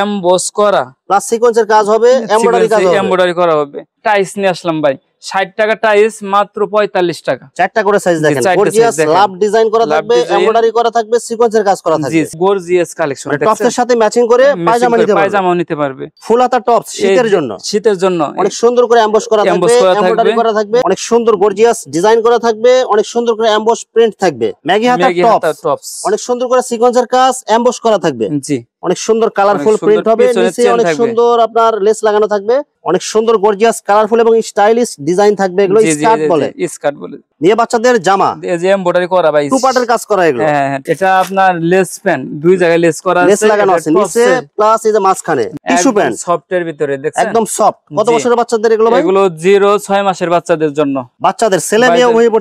Emboss করা plus সিকোয়েন্সের কাজ হবে, এমব্রয়ডারি কাজ হবে, এমব্রয়ডারি করা হবে। টাইস নিয়ে আসলাম ভাই, 60 টাকা টাইস, মাত্র 45 টাকা। চারটা করে সাইজ দেখেন, গর্জিয়াস লাভ ডিজাইন করা থাকবে, এমব্রয়ডারি করা থাকবে, সিকোয়েন্সের কাজ করা থাকবে। জি, গর্জিয়াস কালেকশন। টপসের সাথে ম্যাচিং করে পায়জামা নিতে পারবে। ফুল হাতা টপস শীতের জন্য অনেক সুন্দর করে এমবস করা থাকবে, এমব্রয়ডারি করা থাকবে, অনেক সুন্দর গর্জিয়াস ডিজাইন করা থাকবে, অনেক সুন্দর করে এমবস প্রিন্ট থাকবে। ম্যাগি হাতা টপস অনেক সুন্দর করে সিকোয়েন্সের কাজ এমবস করা থাকবে। জি, অনেক সুন্দর কালারফুল প্রিন্ট হবে, নিচে অনেক সুন্দর আপনার লেস লাগানো থাকবে, অনেক সুন্দর গর্জিয়াস কালারফুল এবং স্টাইলিশ ডিজাইন থাকবে। এগুলো স্কার্ট বলে নিয়ে বাচ্চাদের জামা, এই যে এমব্রয়ডারি করা ভাই, টু পার্টের কাজ করা এগুলো। হ্যাঁ, এটা আপনার লেস প্যান্ট, দুই জায়গায় লেস করা আছে, লেস লাগানো আছে নিচে প্লাস এই যে মাঝখানে টিস্যু প্যান্ট সফটের ভিতরে দেখছেন, একদম সফট। কত বছরের বাচ্চাদের এগুলো ভাই? এগুলো 0-6 মাসের বাচ্চাদের জন্য, বাচ্চাদের ছেলে মেয়ে উভয়ই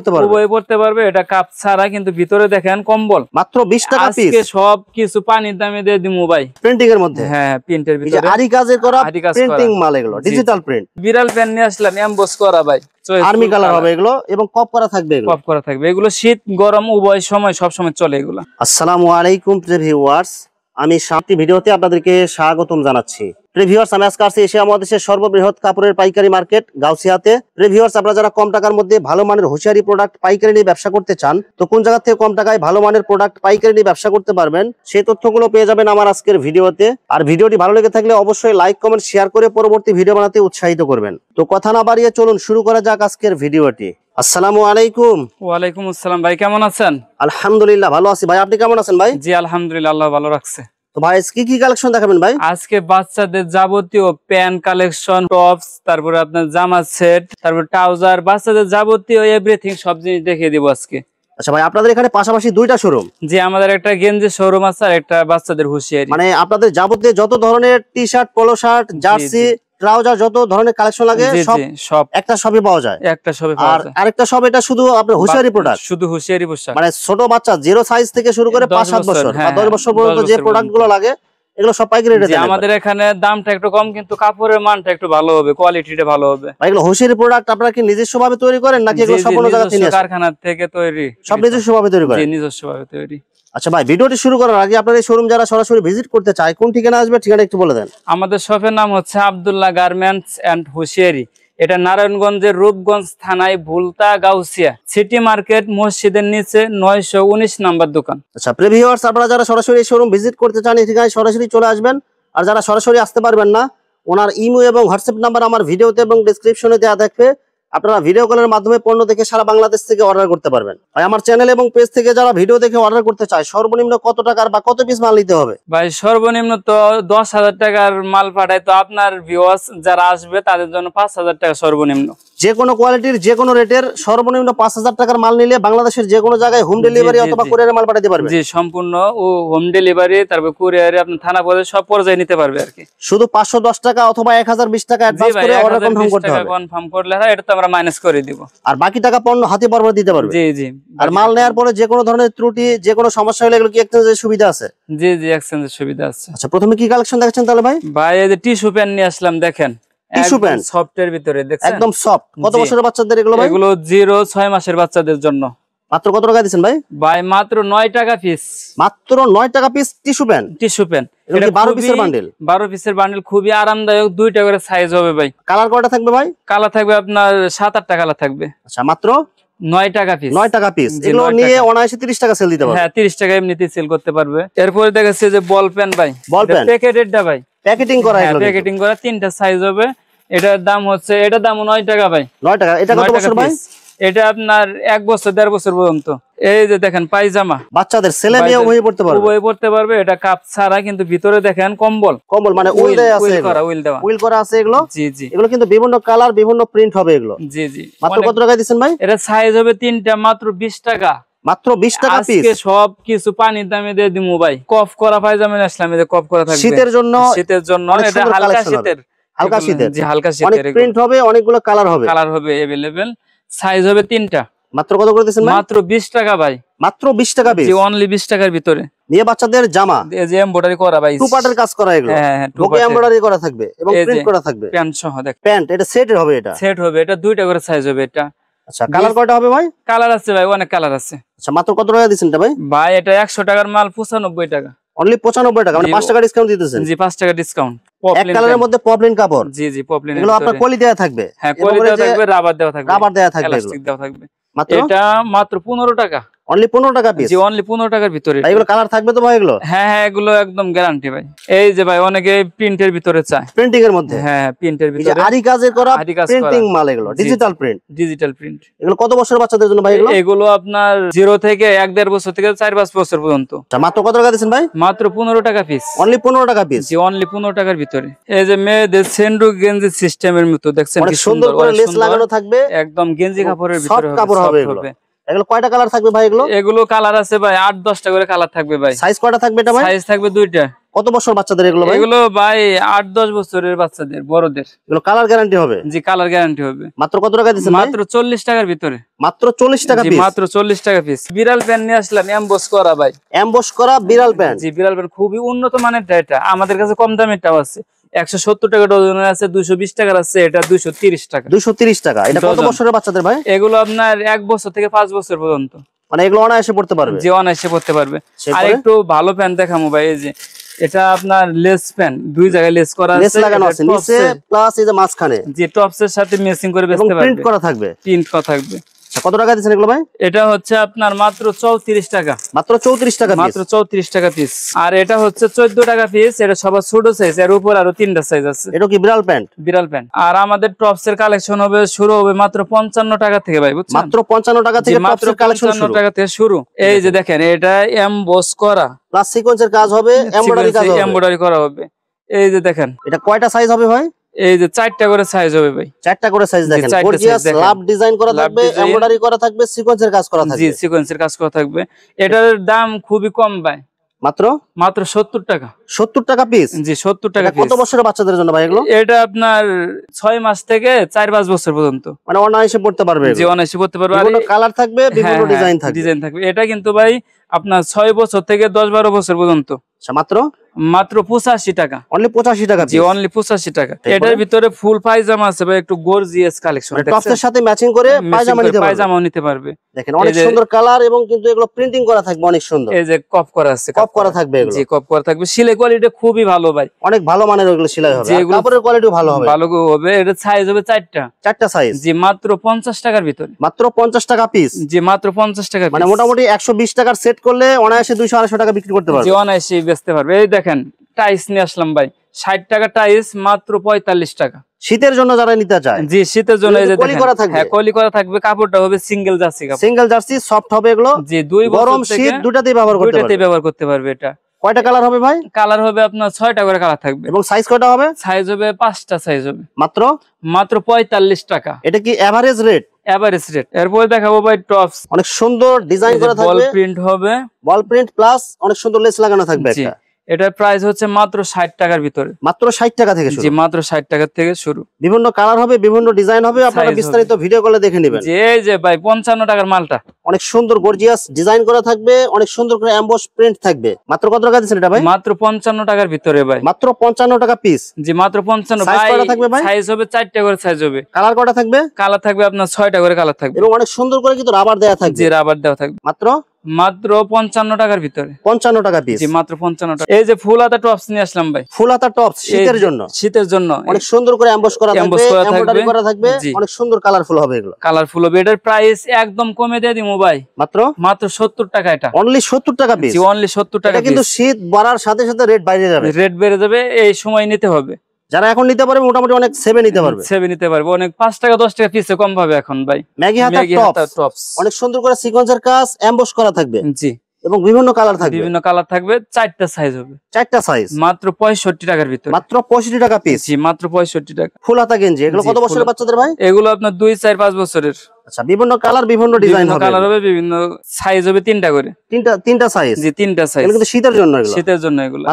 পড়তে পারবে। এটা কাপ ছাড়া, কিন্তু ভিতরে দেখেন কম্বল, মাত্র 20 টাকা পিস। আজকে সব কিছু পানির দামে দিয়ে দিমু ভাই, প্রিন্টিং এর মধ্যে। হ্যাঁ, প্রিন্টের ভিতরে আরি কাজের করা প্রিন্টিং মাল, এগুলো ডিজিটাল প্রিন্ট। বিড়াল প্যান্ট নিয়ে আসলাম এমবস করা ভাই, আর্মি কালার হবে এগুলো এবং কপ করা থাকবে। এগুলো শীত গরম উভয় সময় সব সময় চলে এগুলো। আসসালামু আলাইকুম প্রিয় ভিউয়ার্স, আমি শান্তি ভিডিওতে আপনাদেরকে স্বাগতম জানাচ্ছি। প্রিয় ভিউয়ার্স, আমি আজকে আসছি এশিয়া মহাদেশের সর্ববৃহৎ কাপড়ের পাইকারি মার্কেট গাউসিয়াতে। প্রিয় ভিউয়ার্স, আপনারা যারা কম টাকার মধ্যে ভালো মানের হুঁশিয়ারি প্রোডাক্ট পাইকারি নিয়ে ব্যবসা করতে চান, তো কোন জায়গা থেকে কম টাকায় ভালো মানের প্রোডাক্ট পাইকারি নিয়ে ব্যবসা করতে পারবেন, সেই তথ্যগুলো পেয়ে যাবেন আমার আজকের ভিডিওতে। আর ভিডিওটি ভালো লেগে থাকলে অবশ্যই লাইক কমেন্ট শেয়ার করে পরবর্তী ভিডিও বানাতে উৎসাহিত করবেন। তো কথা না বাড়িয়ে চলুন শুরু করা যাক আজকের ভিডিওটি। আসসালামু আলাইকুম। ওয়ালাইকুম আসসালাম ভাই, কেমন আছেন? আলহামদুলিল্লাহ ভালো আছি ভাই, আপনি কেমন আছেন ভাই? জি আলহামদুলিল্লাহ, আল্লাহ ভালো রাখছে। তো ভাই কি কালেকশন দেখাবেন ভাই? আজকে বাচ্চাদের যাবতীয় প্যান্ট কালেকশন, টপস, তারপরে আপনার জামা সেট, তারপর ট্রাউজার, বাচ্চাদের যাবতীয় এভরিথিং সব জিনিস দেখিয়ে দিব আজকে। আচ্ছা ভাই, আপনাদের এখানে পাশাপাশি দুইটা শোরুম? জি, আমাদের একটা গেঞ্জি শোরুম আছে আর একটা বাচ্চাদের হুঁশিয়ারি। মানে আপনাদের যাবতীয় যত ধরনের T shirt, polo shirt, jersey, trouser, যত ধরনের কালেকশন লাগে সব একটা শপে পাওয়া যায়। আর আরেকটা শপ এটা শুধু আপনার হুঁশিয়ারি প্রোডাক্ট, শুধু হুঁশিয়ারি পোশাক, মানে ছোট বাচ্চা 0 সাইজ থেকে শুরু করে 5-7 বছর বা 10 বছর পর্যন্ত যে প্রোডাক্ট গুলো লাগে এগুলো সব পাইকারি রেটে দেন। আমাদের এখানে দামটা একটু কম, কিন্তু কাপড়ের মানটা একটু ভালো হবে, কোয়ালিটিটা ভালো হবে। এগুলো হুঁশিয়ারি প্রোডাক্ট আপনারা কি নিজস্বভাবে তৈরি করেন নাকি এগুলো সম্পূর্ণ জায়গা থেকে কারখানা থেকে তৈরি? সব নিজস্বভাবে তৈরি করেন? জি, নিজস্বভাবে তৈরি। আচ্ছা ভাই, ভিডিওটি শুরু করার আগে আপনার এই শোরুম যারা সরাসরি ভিজিট করতে চায় কোন ঠিকানা আসবে, ঠিকানা একটু বলে দেন। আমাদের শপের নাম হচ্ছে আব্দুল্লাহ গার্মেন্টস এন্ড হুঁশিয়ারি। এটা নারায়ণগঞ্জের রূপগঞ্জ থানায় ভুলতা গাউসিয়া সিটি মার্কেট মসজিদের নিচে 919 নাম্বার দোকান। আচ্ছা প্রিয় ভিউয়ার্স, আপনারা যারা সরাসরি এই শোরুম ভিজিট করতে চান এই ঠিকানায় সরাসরি চলে আসবেন। আর যারা সরাসরি আসতে পারবেন না, ওনার ইমো এবং হোয়াটসঅ্যাপ নাম্বার আমার ভিডিওতে এবং ডেসক্রিপশনে দেওয়া থাকবে। আপনারা ভিডিও কলের মাধ্যমে পণ্য দেখে সারা বাংলাদেশ থেকে অর্ডার করতে পারবেন। ভাই, আমার চ্যানেল এবং পেজ থেকে যারা ভিডিও দেখে অর্ডার করতে চায় সর্বনিম্ন কত টাকার বা কত পিস মাল নিতে হবে? ভাই, সর্বনিম্ন তো 10,000 টাকার মাল পাঠায়, তো আপনার ভিউয়ার্স যারা আসবে তাদের জন্য 5,000 টাকা সর্বনিম্ন। যে কোনো কোয়ালিটির যে কোনো রেটের সর্বনিম্ন 5,000 টাকার মাল নিলে বাংলাদেশের যে কোনো জায়গায় হোম ডেলিভারি অথবা কুরিয়ারে মাল পাঠাতে পারবে। জি, সম্পূর্ণ হোম ডেলিভারি, তারপর কুরিয়ারে আপনার থানা পর্যায়ে সব পর্যায়ে নিতে পারবে আর কি। শুধু 510 টাকা অথবা 1020 টাকা অ্যাডভান্স করে অর্ডার কনফার্ম করতে হবে। কনফার্ম করলে এটা তো আমরা মাইনাস করে দিব, আর বাকি টাকা পণ্য হাতে বরাবর দিতে পারবে। জি জি। আর মাল নেওয়ার পরে যে কোনো ধরনের ত্রুটি, যে কোনো সমস্যা হলে এগুলো কি এক্সচেঞ্জের সুবিধা আছে? জি জি, এক্সচেঞ্জের সুবিধা আছে। আচ্ছা, প্রথমে কি কালেকশন দেখাচ্ছেন তাহলে ভাই? ভাই, এই যে টিস্যু প্যান্ট নিয়ে আসলাম, দেখেন টিস্যু প্যান্ট সফটের ভিতরে, দেখছেন একদম সফট। কত বছরের বাচ্চাদের এগুলো ভাই? এগুলো 0-6 মাসের বাচ্চাদের জন্য। মাত্র কত টাকা দিচ্ছেন ভাই? ভাই, মাত্র 9 টাকা পিস। মাত্র 9 টাকা পিস টিস্যু প্যান্ট। এটা 12 পিসের বান্ডেল। 12 পিসের বান্ডেল, খুবই আরামদায়ক। 2টা করে সাইজ হবে ভাই। কালার কয়টা থাকবে ভাই? কালার থাকবে আপনার 7-8টা কালার থাকবে। আচ্ছা, মাত্র 9 টাকা পিস। 9 টাকা পিস। এগুলো নিয়ে অনায়াসে 30 টাকা সেল দিতে পারবে। হ্যাঁ, 30 টাকা এমনিতেই সেল করতে পারবে। এরপরে দেখাচ্ছে যে বল পেন ভাই, বল পেন প্যাকেটেডটা ভাই, প্যাকেটিং করা। এগুলো প্যাকেটিং করা, 3টা সাইজ হবে। এটার দাম হচ্ছে, এটার দাম 9 টাকা ভাই। 9 টাকা। এটা কত বছর ভাই? এটা আপনার 1 বছর 1.5 বছর পর্যন্ত। এই যে দেখেন পায়জামা, বাচ্চাদের ছেলে মেয়ে উভয়ই পড়তে পারবে। উভয়ই পড়তে পারবে। এটা কাপ ছাড়া, কিন্তু ভিতরে দেখেন কম্বল মানে উইল দেয়া আছে, উইল করা আছে এগুলো। জি জি। এগুলো কিন্তু বিভিন্ন কালার, বিভিন্ন প্রিন্ট হবে এগুলো। জি জি। মাত্র কত টাকা দিচ্ছেন ভাই? এটা সাইজ হবে 3টা, মাত্র 20 টাকা। মাত্র 20 টাকা পিস। আজকে সব কিছু পানির দামে দিয়ে দিমু ভাই। কফ করা পায়জামা আসলাম, এই যে কফ করা থাকবে শীতের জন্য। এটা হালকা শীতের। জি, হালকা শীতের। অনেক প্রিন্ট হবে, অনেকগুলো কালার হবে। अवेलेबल। সাইজ হবে 3টা। মাত্র কত করে দিচ্ছেন? মাত্র 20 টাকা ভাই। মাত্র 20 টাকা পিস। জি, অনলি 20 টাকার ভিতরে। নিয়ে বাচ্চাদের জামা, এই যে এমব্রয়ডারি করা ভাই, টু পার্টের কাজ করা এগুলো। হ্যাঁ হ্যাঁ, বুকে এমব্রয়ডারি করা থাকবে এবং প্রিন্ট করা থাকবে। প্যান্ট সহ দেখ, প্যান্ট এটা সেটের হবে। এটা সেট হবে। এটা 2টা করে সাইজ হবে এটা। আচ্ছা, কালার কয়টা হবে ভাই? কালার আছে ভাই, অনেক কালার আছে। আচ্ছা, মাত্র কত টাকা দিচ্ছেন এটা ভাই? ভাই, এটা 100 টাকার মাল 95 টাকা। অনলি 95 টাকা, মানে 5 টাকা ডিসকাউন্ট দিতেছেন। জি 5 টাকা ডিসকাউন্ট। এক কালারের মধ্যে পপলিন কাপড়। জি জি পপলিন। এগুলো আপনার কলি দেয়া থাকবে। হ্যাঁ কলি দেওয়া থাকবে, রাবার দেওয়া থাকবে, রাবার দেয়া থাকবে, ইলাস্টিক দেওয়া থাকবে। মাত্র এটা মাত্র 15 টাকা। অনলি 15 টাকা পিস। জি অনলি 15 টাকার ভিতরে। এগুলো কালার থাকবে তো ভাই এগুলো? হ্যাঁ হ্যাঁ এগুলো একদম গ্যারান্টি ভাই। এই যে ভাই অনেকে প্রিন্টের ভিতরে চায়, প্রিন্টিং এর মধ্যে। হ্যাঁ প্রিন্টের ভিতরে আরি কাজের করা প্রিন্টিং মাল, এগুলো ডিজিটাল প্রিন্ট। Digital print. এগুলো কত বছরের বাচ্চাদের জন্য ভাই এগুলো? এগুলো আপনার 0 থেকে 1.5 বছর থেকে 4-5 বছর পর্যন্ত। মাত্র কত টাকা দিচ্ছেন ভাই? মাত্র 15 টাকা পিস। অনলি 15 টাকা পিস। জি অনলি 15 টাকার ভিতরে। এই যে মেয়েদের সেন্ডু গেঞ্জি সিস্টেমের মতো দেখছেন কি সুন্দর করে লেস লাগানো থাকবে, একদম গেঞ্জি কাপড়ের ভিতরে সফট কাপড় হবে এগুলো। এগুলো কয়টা কালার থাকবে ভাই এগুলো? এগুলো কালার আছে ভাই 8-10টা করে কালার থাকবে ভাই। সাইজ কয়টা থাকবে এটা ভাই? সাইজ থাকবে 2টা। কত বছর বাচ্চাদের এগুলো ভাই? এগুলো ভাই 8-10 বছরের বাচ্চাদের, বড়দের। এগুলো কালার গ্যারান্টি হবে? জি কালার গ্যারান্টি হবে। মাত্র কত টাকা দিচ্ছেন? মাত্র 40 টাকার ভিতরে। মাত্র 40 টাকা পিস। মাত্র 40 টাকা পিস। বিড়াল প্যান্ট নিয়ে আসলাম এমবস করা ভাই। এমবস করা বিড়াল প্যান্ট। জি বিড়াল প্যান্ট খুবই উন্নত মানের এটা। আমাদের কাছে কম দামেরটাও আছে, 170 টাকা ডজনের আছে, 220 টাকার আছে, এটা 230 টাকা। 230 টাকা। এটা কত বছরের বাচ্চাদের ভাই? এগুলো আপনার 1 বছর থেকে 5 বছর পর্যন্ত। মানে এগুলো অনায়াসে পড়তে পারবে? জি অনায়াসে পড়তে পারবে। আর একটু ভালো প্যান্ট দেখামু ভাই। এই যে এটা আপনার লেস প্যান্ট, 2 জায়গায় লেস করা আছে, লেস লাগানো আছে নিচে প্লাস এই যে মাঝখানে। জি টপসের সাথে ম্যাচিং করে বেচতে পারবে। প্রিন্ট করা থাকবে। প্রিন্ট করা থাকবে। কত টাকা দিচ্ছেন এগুলো ভাই? এটা হচ্ছে আপনার মাত্র 34 টাকা। মাত্র 34 টাকা পিস। মাত্র 34 টাকা পিস। আর এটা হচ্ছে 14 টাকা পিস। এটা সবার ছোট সাইজ, এর উপর আরো 3টা সাইজ আছে। এটা কি বিড়াল প্যান্ট? বিড়াল প্যান্ট। আর আমাদের টপসের কালেকশন হবে শুরু হবে মাত্র 55 টাকা থেকে ভাই, বুঝছেন? মাত্র 55 টাকা থেকে টপসের কালেকশন শুরু। 55 টাকা থেকে শুরু। এই যে দেখেন এটা এমবস করা প্লাস সিকোয়েন্সের কাজ হবে, এমব্রয়ডারি কাজ হবে, এমব্রয়ডারি করা হবে। এই যে দেখেন এটা কয়টা সাইজ হবে ভাই? এই যে 4টা করে সাইজ হবে ভাই। 4টা করে সাইজ দেখেন। গর্জিয়াস লাভ ডিজাইন করা থাকবে, এমব্রয়ডারি করা থাকবে, সিকোয়েন্সের কাজ করা থাকবে। জি সিকোয়েন্সের কাজ করা থাকবে। এটার দাম খুবই কম ভাই। মাত্র 70 টাকা। 70 টাকা পিস। জি 70 টাকা পিস। কত বছরের বাচ্চাদের জন্য ভাই এগুলো? এটা আপনার 6 মাস থেকে 4-5 বছর পর্যন্ত। মানে অনায়াসে পড়তে পারবে? জি অনায়াসে পড়তে পারবে। বিভিন্ন কালার থাকবে, বিভিন্ন ডিজাইন থাকবে। ডিজাইন থাকবে। এটা কিন্তু ভাই আপনার 6 বছর থেকে 10-12 বছর পর্যন্ত। মাত্র 85 টাকা। অনলি 85 টাকা। জি অনলি 85 টাকা। এটার ভিতরে ফুল পায়জামা আছে ভাই, একটু গর্জিয়াস কালেকশন। টপসের সাথে ম্যাচিং করে পায়জামাও নিতে পারবে। দেখেন অনেক সুন্দর কালার, এবং কিন্তু এগুলো প্রিন্টিং করা থাকবে অনেক সুন্দর। এই যে কপ করা আছে, কপ করা থাকবে এগুলো। জি কপ করা থাকবে। সেলাই কোয়ালিটি খুবই ভালো ভাই, অনেক ভালো মানের এগুলো সেলাই হবে। আর কাপড়ের কোয়ালিটিও ভালো হবে। ভালো হবে। এটা সাইজ হবে 4টা সাইজ। জি মাত্র 50 টাকার ভিতরে। মাত্র 50 টাকা পিস। জি মাত্র 50 টাকা। মানে মোটামুটি 120 টাকার সেট করলে অনায়াসে 200-250 টাকা বিক্রি করতে পারবে। জি অনায়াসে বেচতে পারবে। এই দেখেন টাইস নিয়ে আসলাম ভাই, 60 টাকা টাইস, মাত্র 45 টাকা। শীতের জন্য যারা নিতে চায়। জি শীতের জন্য। এই যে কলি করা থাকবে। হ্যাঁ কলি করা থাকবে। কাপড়টা হবে সিঙ্গেল জার্সি কাপড়। সিঙ্গেল জার্সি, সফট হবে এগুলো। জি 2 বছর গরম শীত দুটাতেই ব্যবহার করতে পারবে। দুটাতেই ব্যবহার করতে পারবে। এটা কয়টা কালার হবে ভাই? কালার হবে আপনার 6টা করে কালার থাকবে। এবং সাইজ কয়টা হবে? সাইজ হবে 5টা সাইজ হবে। মাত্র 45 টাকা। এটা কি এভারেজ রেট? Average rate. এরপরে দেখাবো ভাই টপস। অনেক সুন্দর ডিজাইন করা থাকবে, বল প্রিন্ট হবে, বল প্রিন্ট প্লাস অনেক সুন্দর লেস লাগানো থাকবে একটা। এটার প্রাইস হচ্ছে মাত্র 60 টাকার ভিতরে। মাত্র 60 টাকা থেকে শুরু। জি মাত্র 60 টাকা থেকে শুরু। বিভিন্ন কালার হবে, বিভিন্ন ডিজাইন হবে, আপনারা বিস্তারিত ভিডিও কলে দেখে নেবেন। জি এই যে ভাই 55 টাকার মালটা অনেক সুন্দর গর্জিয়াস ডিজাইন করা থাকবে, অনেক সুন্দর করে এমবস প্রিন্ট থাকবে। মাত্র কত টাকা দিচ্ছেন এটা ভাই? মাত্র 55 টাকার ভিতরে ভাই। মাত্র 55 টাকা পিস। জি মাত্র 55। সাইজ কয়টা থাকবে ভাই? সাইজ হবে 4টা করে সাইজ হবে। কালার কয়টা থাকবে? কালার থাকবে আপনার 6টা করে কালার থাকবে। এবং অনেক সুন্দর করে কিন্তু রাবার দেয়া থাকবে। জি রাবার দেওয়া থাকবে। মাত্র 55 টাকার ভিতরে। 55 টাকা পিস। জি মাত্র 55 টাকা। এই যে ফুল হাতা টপস নিয়ে আসলাম ভাই। ফুল হাতা টপস শীতের জন্য। শীতের জন্য অনেক সুন্দর করে এমবস করা থাকবে, এমব্রয়ডারি করা থাকবে, অনেক সুন্দর কালারফুল হবে এগুলো। কালারফুল হবে। এটার প্রাইস একদম কমে দিয়ে দিমু ভাই। মাত্র 70 টাকা। এটা অনলি 70 টাকা পিস। জি অনলি 70 টাকা। এটা কিন্তু শীত বাড়ার সাথে সাথে রেট বাইরে যাবে। রেট বেড়ে যাবে, এই সময় নিতে হবে। যারা এখন নিতে পারবে মোটামুটি অনেক সেভে নিতে পারবে। সেভে নিতে পারবে অনেক। 5 টাকা 10 টাকা পিসে কম পাবে এখন ভাই। ম্যাগি হাতা টপস অনেক সুন্দর করে সিকোয়েন্সের কাজ এমবস করা থাকবে। জি এবং বিভিন্ন কালার থাকবে। বিভিন্ন কালার থাকবে। 4টা সাইজ হবে। 4টা সাইজ। মাত্র 65 টাকার ভিতরে। মাত্র 65 টাকা পিস। জি মাত্র 65 টাকা। ফুল হাতা গেঞ্জি এগুলো কত বছরের বাচ্চাদের ভাই? এগুলো আপনার 2, 4, 5 বছরের। আচ্ছা বিভিন্ন কালার, বিভিন্ন ডিজাইন হবে। কালার হবে, বিভিন্ন সাইজ হবে। 3টা করে। তিনটা সাইজ। জি 3টা সাইজ। এগুলো কিন্তু শীতের জন্য। এগুলো শীতের জন্য। এগুলো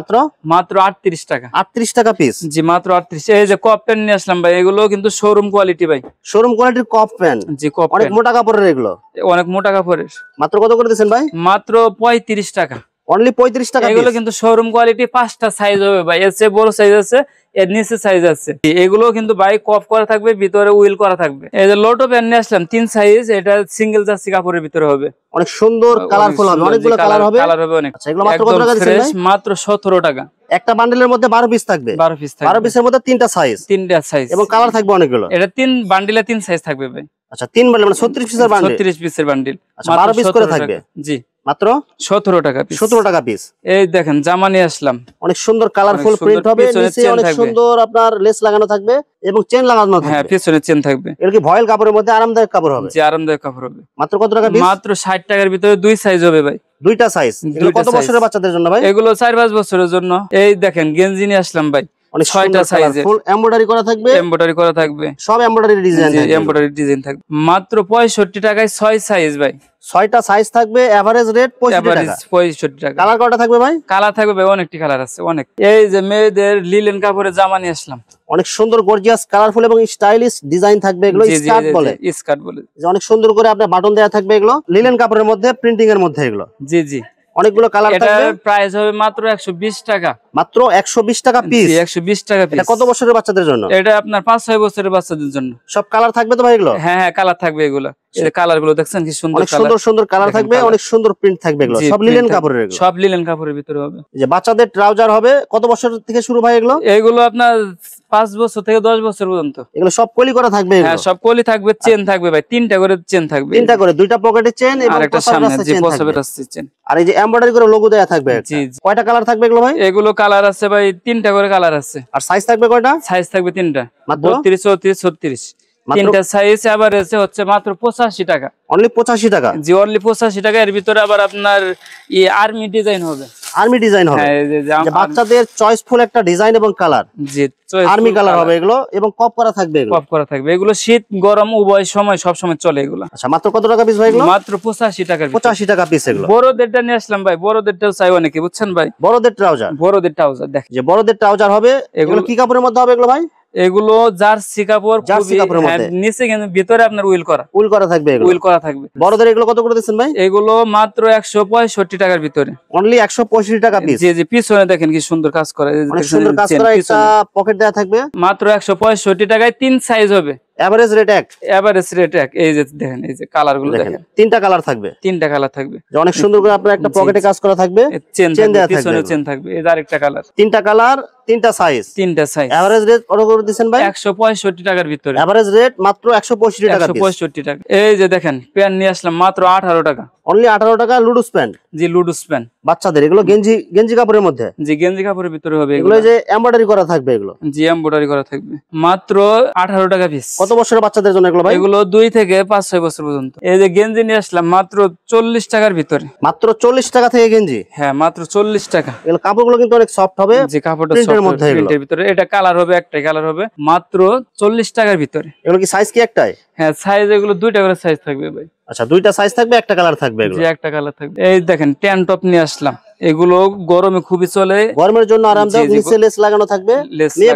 মাত্র 38 টাকা। 38 টাকা পিস। জি মাত্র 38। এই যে কপ প্যান্ট নিয়ে আসলাম ভাই, এগুলো কিন্তু শোরুম কোয়ালিটি ভাই। শোরুম কোয়ালিটির কপ প্যান্ট। জি কপ অনেক মোটা কাপড়ের এগুলো। অনেক মোটা কাপড়ের। মাত্র কত করে দিচ্ছেন ভাই? মাত্র 35 টাকা। অনলি 35 টাকা এগুলো কিন্তু শোরুম কোয়ালিটি, 5টা সাইজ হবে ভাই, এর চেয়ে বড় সাইজ আছে, এর নিচে সাইজ আছে। এগুলো কিন্তু ভাই কফ করা থাকবে, ভিতরে উইল করা থাকবে। এই যে লোটো প্যান্ট নিয়ে আসলাম 3 সাইজ, এটা সিঙ্গেল জার্সি কাপড়ের ভিতরে হবে, অনেক সুন্দর কালারফুল হবে, অনেকগুলো কালার হবে অনেক। আচ্ছা এগুলো মাত্র কত টাকা দিচ্ছেন ভাই? মাত্র 17 টাকা। একটা বান্ডেলের মধ্যে 12 পিস থাকবে, 12 পিস থাকবে, 12 পিসের মধ্যে 3টা সাইজ, 3টা সাইজ এবং কালার থাকবে অনেকগুলো। এটা 3 বান্ডিলে 3 সাইজ থাকবে ভাই। আচ্ছা 3 বান্ডেল মানে 36 পিসের বান্ডেল, 36 পিসের বান্ডিল, আচ্ছা 12 পিস করে থাকবে। জি মাত্র 17 টাকা পিস। 17 টাকা পিস। এই দেখেন জামা নিয়ে আসলাম, অনেক সুন্দর কালারফুল প্রিন্ট হবে, নিচে অনেক সুন্দর আপনার লেস লাগানো থাকবে এবং চেন লাগানো থাকবে। হ্যাঁ পিছনে চেন থাকবে। এর কি ভয়েল কাপড়ের মধ্যে আরামদায়ক কাপড় হবে? জি আরামদায়ক কাপড় হবে। মাত্র কত টাকা পিস? মাত্র 60 টাকার ভিতরে 2 সাইজ হবে ভাই। 2টা সাইজ। এগুলো কত বছরের বাচ্চাদের জন্য ভাই? এগুলো 4-5 বছরের জন্য। এই দেখেন গেঞ্জি নিয়ে আসলাম ভাই, অনেক 6টা সাইজের, ফুল এমব্রয়ডারি করা থাকবে, এমব্রয়ডারি করা থাকবে, সব এমব্রয়ডারি ডিজাইন থাকবে, এমব্রয়ডারি ডিজাইন থাকবে। মাত্র 65 টাকায় 6 সাইজ ভাই, 6টা সাইজ থাকবে, এভারেজ রেট 65 টাকা। 65 টাকা। কালার কয়টা থাকবে ভাই? কালার থাকবে ভাই অনেকটি কালার আছে, অনেক। এই যে মেয়েদের লিলেন কাপড়ের জামা নিয়ে আসলাম, অনেক সুন্দর গর্জিয়াস কালারফুল এবং স্টাইলিশ ডিজাইন থাকবে। এগুলো স্কার্ট বলে, স্কার্ট বলে, অনেক সুন্দর করে আপনার বাটন দেয়া থাকবে। এগুলো লিলেন কাপড়ের মধ্যে, প্রিন্টিং এর মধ্যে এগুলো। জি জি অনেকগুলো কালার থাকবে। এটার প্রাইস হবে মাত্র 120 টাকা। মাত্র 120 টাকা পিস। 120 টাকা পিস। এটা কত বছরের বাচ্চাদের জন্য? এটা আপনার 5-6 বছরের বাচ্চাদের জন্য। সব কালার থাকবে তো ভাই এগুলো? হ্যাঁ হ্যাঁ কালার থাকবে এগুলো। এই কালার গুলো দেখছেন কি সুন্দর অনেক কালার, সুন্দর সুন্দর কালার থাকবে, অনেক সুন্দর প্রিন্ট থাকবে। এগুলো সব লিলেন কাপড়ের, এগুলো সব লিলেন কাপড়ের ভিতরে হবে। যে বাচ্চাদের ট্রাউজার হবে কত বছর থেকে শুরু ভাই এগুলো? এগুলো আপনার 5 বছর থেকে 10 বছর পর্যন্ত। এগুলো সব কলি করা থাকবে? হ্যাঁ সব কলি থাকবে, চেন থাকবে ভাই, 3টা করে চেন থাকবে, 3টা করে, 2টা পকেটে চেন এবং একটা সামনে যে পছবের আছে চেন। আর এই যে এমব্রয়ডারি করে লোগো দেয়া থাকবে। জি কয়টা কালার থাকবে এগুলো ভাই? এগুলো কালার আছে ভাই 3টা করে কালার আছে। আর সাইজ থাকবে কয়টা? সাইজ থাকবে 3টা, মাত্র 32, 34, 36। 3টা সাইজ আবার এসে হচ্ছে মাত্র 85 টাকা। অনলি 85 টাকা? জি অনলি 85 টাকা। এর ভিতরে আবার আপনার আর্মি ডিজাইন হবে, আর্মি ডিজাইন হবে। হ্যাঁ যে বাচ্চাদের চয়েসফুল একটা ডিজাইন এবং কালার, জি আর্মি কালার হবে এগুলো, এবং কপ করা থাকবে। এগুলো কপ করা থাকবে। এগুলো শীত গরম উভয় সময় সব সময় চলে এগুলো। আচ্ছা মাত্র কত টাকা পিস ভাই এগুলো? মাত্র 85 টাকা। 85 টাকা পিস এগুলো। বড়দেরটা নিয়ে আসলাম ভাই, বড়দেরটাও চাই অনেকে, বুঝছেন ভাই? বড়দের ট্রাউজার, বড়দের ট্রাউজার দেখ, যে বড়দের ট্রাউজার হবে। এগুলো কি কাপড়ের মধ্যে হবে এগুলো ভাই? এগুলো জার্সি কাপড়, জার্সি কাপড়ের মধ্যে, নিচে কিন্তু ভিতরে আপনার উইল করা থাকবে। এগুলো উইল করা থাকবে। বড়দের এগুলো কত করে দিচ্ছেন ভাই? এগুলো মাত্র 165 টাকার ভিতরে, অনলি 165 টাকা পিস। জি জি পিছনে দেখেন কি সুন্দর কাজ করা, অনেক সুন্দর কাজ করা, একটা পকেট দেয়া থাকবে। মাত্র 165 টাকায় 3 সাইজ হবে, এভারেজ রেট এক। এভারেজ রেট এক। এই যে দেখেন, এই যে কালার গুলো দেখেন, 3টা কালার থাকবে, 3টা কালার থাকবে। অনেক সুন্দর করে আপনার একটা পকেটে কাজ করা থাকবে, চেন দেয়া থাকবে, পিছনে চেন থাকবে। এই যে আরেকটা কালার, 3টা কালার, 3টা সাইজ, 3টা সাইজ। এভারেজ রেট কত করে দিবেন ভাই? 165 টাকার ভিতরে, এভারেজ রেট মাত্র 165 টাকা পিস। 165 টাকা। এই যে দেখেন প্যান্ট নিয়ে আসলাম মাত্র 18 টাকা, অনলি 18 টাকা। লুডুস প্যান্ট, জি লুডুস প্যান্ট বাচ্চাদের। এগুলো গেঞ্জি কাপড়ের মধ্যে, জি গেঞ্জি কাপড়ের ভিতরে হবে। এগুলো যে এমব্রয়ডারি করা থাকবে, এগুলো জি এমব্রয়ডারি করা থাকবে। মাত্র 18 টাকা পিস। কত বছরের বাচ্চাদের জন্য এগুলো ভাই? এগুলো 2 থেকে 5-6 বছর পর্যন্ত। এই যে গেঞ্জি নিয়ে আসলাম মাত্র 40 টাকার ভিতরে, মাত্র 40 টাকা থেকে গেঞ্জি। হ্যাঁ মাত্র 40 টাকা। এগুলো কাপড়গুলো কিন্তু অনেক সফট হবে, যে কাপড়টা প্রিন্টের মধ্যে, প্রিন্টের ভিতরে। এটা কালার হবে, একটাই কালার হবে, মাত্র 40 টাকার ভিতরে। এগুলো কি সাইজ কি একটাই? হ্যাঁ সাইজ এগুলো 2টা করে সাইজ থাকবে ভাই। আচ্ছা 2টা সাইজ থাকবে, একটা কালার থাকবে। এগুলো যে একটা কালার থাকবে। এই দেখেন ট্যান টপ নিয়ে আসলাম, এগুলো গরমে খুবই চলে, গরমের জন্য আরামদায়ক, নিচে লেস লাগানো থাকবে, মেয়ে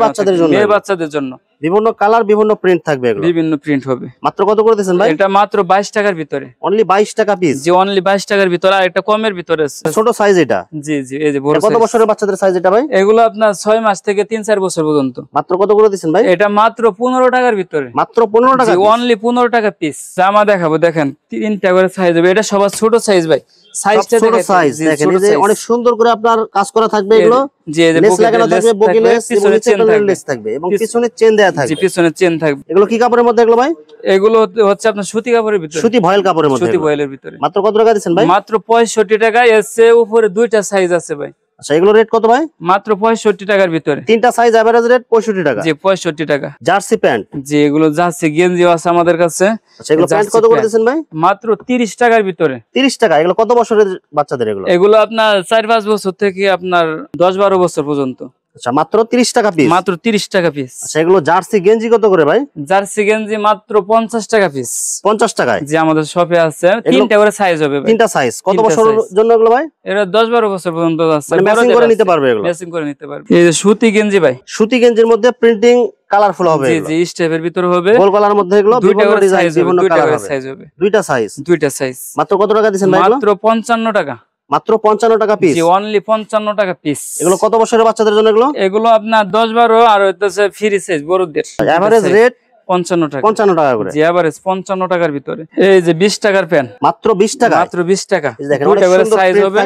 বাচ্চাদের জন্য বিভিন্ন কালার, বিভিন্ন প্রিন্ট থাকবে। এগুলো বিভিন্ন প্রিন্ট হবে। মাত্র কত করে দিচ্ছেন ভাই? এটা মাত্র 22 টাকার ভিতরে, অনলি 22 টাকা পিস। যে অনলি 22 টাকার ভিতরে। আর একটা কমের ভিতরে আছে, ছোট সাইজ এটা। জি জি এই যে বড় কত বছরের বাচ্চাদের সাইজ এটা ভাই? এগুলো আপনার 6 মাস থেকে 3-4 বছর পর্যন্ত। মাত্র কত করে দিচ্ছেন ভাই? এটা মাত্র 15 টাকার ভিতরে, মাত্র 15 টাকা, অনলি 15 টাকা পিস। জামা দেখাবো, দেখেন 3টা করে সাইজ হবে। এটা সবার ছোট সাইজ ভাই, সাইজটা ছোট সাইজ দেখেন। এই যে অনেক সুন্দর করে আপনার কাজ করা থাকবে। এগুলো জি এই যে লেস লাগানো থাকবে, বগি লেস, পিছনে চেন থাকবে, লেস থাকবে এবং পিছনে চেন দেয়া থাকবে। জি পিছনে চেন থাকবে। এগুলো কি কাপড়ের মধ্যে এগুলো ভাই? এগুলো হচ্ছে আপনার সুতি কাপড়ের ভিতরে, সুতি ভয়েল কাপড়ের মধ্যে, সুতি ভয়েলের ভিতরে। মাত্র কত টাকা দিচ্ছেন ভাই? মাত্র 65 টাকা। এসে উপরে 2টা সাইজ আছে ভাই। আচ্ছা এগুলো রেট কত ভাই? মাত্র 65 টাকার ভিতরে, 3টা সাইজ, এভারেজ রেট 65 টাকা। জি 65 টাকা। জার্সি প্যান্ট, জি এগুলো জার্সি গেঞ্জি আছে আমাদের কাছে। আচ্ছা এগুলো প্যান্ট কত করে দিচ্ছেন ভাই? মাত্র 30 টাকার ভিতরে। 30 টাকা। এগুলো কত বছরের বাচ্চাদের? এগুলো এগুলো আপনার 4-5 বছর থেকে আপনার 10-12 বছর পর্যন্ত। আচ্ছা মাত্র 30 টাকা পিস, মাত্র 30 টাকা পিস। আচ্ছা এগুলো জার্সি গেঞ্জি কত করে ভাই? জার্সি গেঞ্জি মাত্র 50 টাকা পিস। 50 টাকায়, যে আমাদের শপে আছে। 3টা করে সাইজ হবে ভাই, 3টা সাইজ। কত বছরের জন্য এগুলো ভাই? এটা 10-12 বছর পর্যন্ত আছে, ম্যাচিং করে নিতে পারবে। এগুলো ম্যাচিং করে নিতে পারবে। এই যে সুতি গেঞ্জি ভাই, সুতি গেঞ্জির মধ্যে প্রিন্টিং কালারফুল হবে। জি জি স্টেপের ভিতরে হবে, গোল গলার মধ্যে। এগুলো বিভিন্ন ডিজাইন, বিভিন্ন কালার হবে। 2টা সাইজ, 2টা সাইজ। মাত্র কত টাকা দিচ্ছেন ভাই? মাত্র 55 টাকা। মাত্র 55 টাকা পিস। জি অনলি 55 টাকা পিস। এগুলো কত বছরের বাচ্চাদের জন্য? এগুলো আপনার 10-12 আর হইতেছে ফ্রি সাইজ বড়দের। এভারেজ রেট 55 টাকা। 55 টাকা করে। জি এভারেজ 55 টাকার ভিতরে। এই যে 20 টাকার প্যান মাত্র 20 টাকা। মাত্র 20 টাকা। দেখেন অনেক সুন্দর সাইজ হবে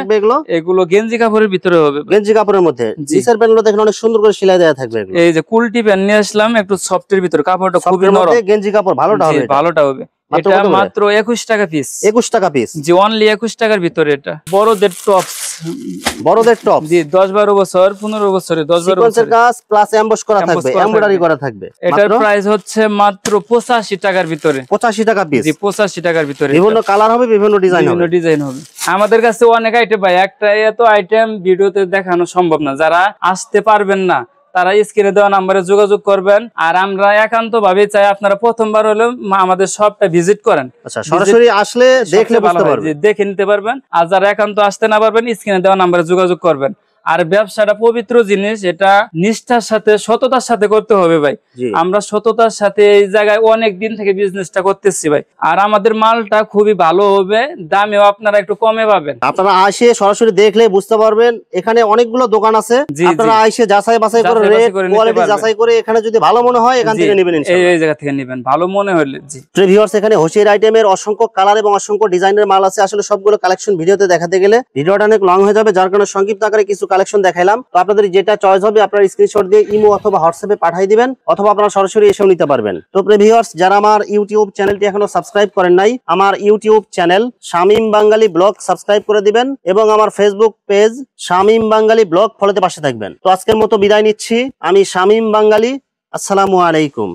এগুলো গেঞ্জি কাপড়ের ভিতরে হবে। গেঞ্জি কাপড়ের মধ্যে নিচের প্যানগুলো দেখেন অনেক সুন্দর করে সেলাই দেয়া থাকবে এগুলো। এই যে কুলটি প্যান নিয়ে আসলাম একটু সফটের ভিতরে, কাপড়টা খুবই নরম। গেঞ্জি কাপড় ভালোটা হবে। ভালোটা হবে। এটা মাত্র 21 টাকা পিস। 21 টাকা পিস। জি অনলি 21 টাকার ভিতরে। এটা বড়দের টপস। বড়দের টপ। জি 10-12 বছর 15 বছরে 10-12 বছর কাজ প্লাস এমবস করা থাকবে, এমব্রয়ডারি করা থাকবে। এটার প্রাইস হচ্ছে মাত্র 85 টাকার ভিতরে। 85 টাকা পিস। জি 85 টাকার ভিতরে। বিভিন্ন কালার হবে, বিভিন্ন ডিজাইন হবে। বিভিন্ন ডিজাইন হবে। আমাদের কাছে অনেক আইটেম ভাই, একটা এত আইটেম ভিডিওতে দেখানো সম্ভব না। যারা আসতে পারবেন না তারা স্ক্রিনে দেওয়া নম্বরে যোগাযোগ করবেন। আর আমরা একান্ত ভাবে চাই আপনারা প্রথমবার হলেও আমাদের শপটা ভিজিট করেন। আচ্ছা সরাসরি আসলে দেখলে বুঝতে পারবেন, দেখে নিতে পারবেন। আর যারা একান্ত আসতে না পারবেন স্ক্রিনে দেওয়া নম্বরে যোগাযোগ করবেন। আর ব্যবসাটা পবিত্র জিনিস, এটা নিষ্ঠার সাথে সততার সাথে করতে হবে ভাই। আমরা সততার সাথে এই জায়গায় অনেক দিন থেকে বিজনেসটা করতেছি ভাই। আর আমাদের মালটা খুবই ভালো হবে, দামেও আপনারা একটু কমে পাবেন। আপনারা আসে সরাসরি দেখলে বুঝতে পারবেন। এখানে অনেকগুলো দোকান আছে, আপনারা আসে যাচাই বাছাই করে রেট কোয়ালিটি যাচাই করে এখানে যদি ভালো মনে হয় এখান থেকে নেবেন ইনশাআল্লাহ। এই জায়গা থেকে নেবেন ভালো মনে হলে। জি ভিউয়ার্স এখানে হোসের আইটেমের অসংখ্য কালার এবং অসংখ্য ডিজাইনের মাল আছে। আসলে সবগুলো কালেকশন ভিডিওতে দেখাতে গেলে ভিডিওটা অনেক লং হয়ে যাবে, যার কারণে সংক্ষিপ্ত আকারে কিছু কালেকশন দেখাইলাম। তো আপনাদের যেটা চয়েস হবে আপনারা স্ক্রিনশট দিয়ে ইমো অথবা হোয়াটসঅ্যাপে পাঠিয়ে দিবেন, অথবা আপনারা সরাসরি এসেও নিতে পারবেন। তো ভিউয়ার্স যারা আমার ইউটিউব চ্যানেলটি এখনো সাবস্ক্রাইব করেন নাই, আমার ইউটিউব চ্যানেল শামীম বাঙালি ব্লগ সাবস্ক্রাইব করে দিবেন এবং আমার ফেসবুক পেজ শামীম বাঙালি ব্লগ ফলোতে পাশে থাকবেন। তো আজকের মতো বিদায় নিচ্ছি, আমি শামীম বাঙালি। আসসালামু আলাইকুম।